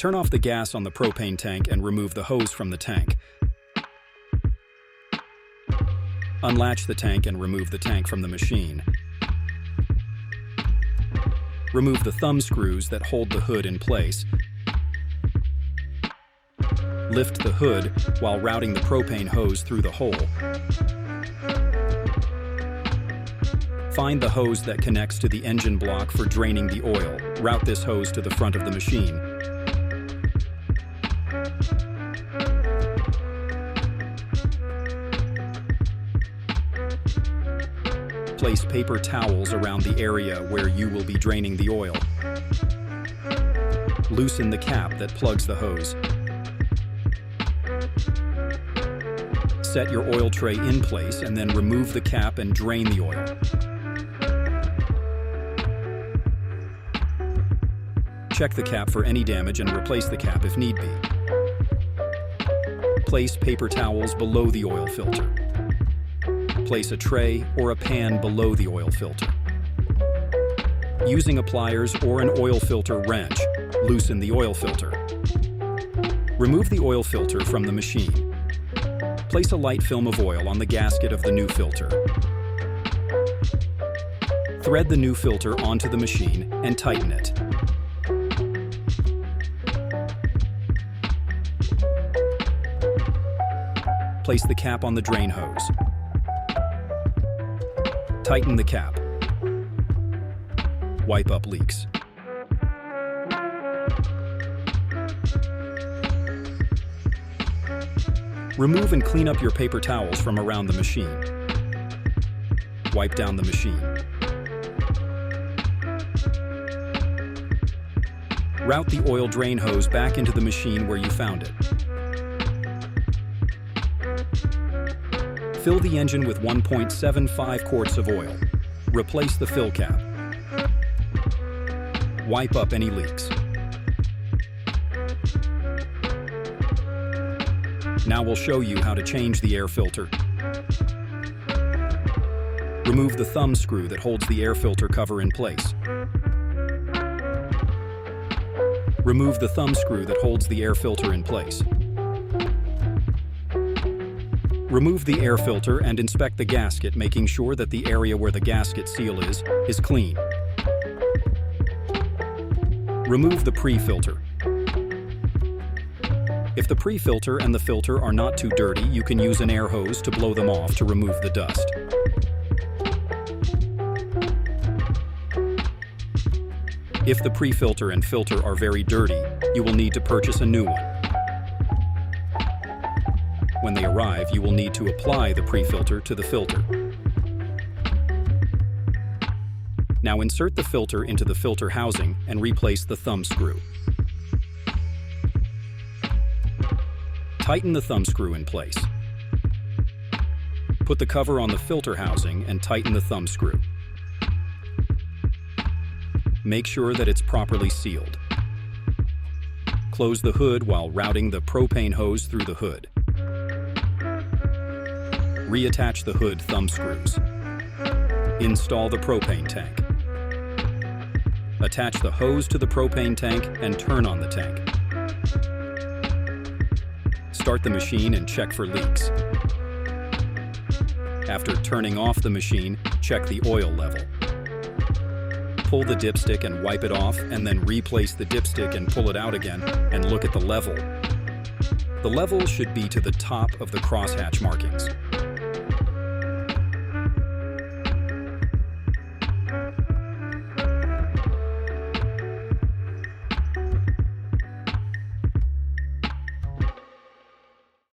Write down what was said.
Turn off the gas on the propane tank and remove the hose from the tank. Unlatch the tank and remove the tank from the machine. Remove the thumb screws that hold the hood in place. Lift the hood while routing the propane hose through the hole. Find the hose that connects to the engine block for draining the oil. Route this hose to the front of the machine. Place paper towels around the area where you will be draining the oil. Loosen the cap that plugs the hose. Set your oil tray in place and then remove the cap and drain the oil. Check the cap for any damage and replace the cap if need be. Place paper towels below the oil filter. Place a tray or a pan below the oil filter. Using a pliers or an oil filter wrench, loosen the oil filter. Remove the oil filter from the machine. Place a light film of oil on the gasket of the new filter. Thread the new filter onto the machine and tighten it. Place the cap on the drain hose. Tighten the cap. Wipe up leaks. Remove and clean up your paper towels from around the machine. Wipe down the machine. Route the oil drain hose back into the machine where you found it. Fill the engine with 1.75 quarts of oil. Replace the fill cap. Wipe up any leaks. Now we'll show you how to change the air filter. Remove the thumb screw that holds the air filter cover in place. Remove the thumb screw that holds the air filter in place. Remove the air filter and inspect the gasket, making sure that the area where the gasket seal is clean. Remove the pre-filter. If the pre-filter and the filter are not too dirty, you can use an air hose to blow them off to remove the dust. If the pre-filter and filter are very dirty, you will need to purchase a new one. When they arrive, you will need to apply the pre-filter to the filter. Now insert the filter into the filter housing and replace the thumb screw. Tighten the thumb screw in place. Put the cover on the filter housing and tighten the thumb screw. Make sure that it's properly sealed. Close the hood while routing the propane hose through the hood. Reattach the hood thumb screws. Install the propane tank. Attach the hose to the propane tank and turn on the tank. Start the machine and check for leaks. After turning off the machine, check the oil level. Pull the dipstick and wipe it off, and then replace the dipstick and pull it out again and look at the level. The level should be to the top of the crosshatch markings.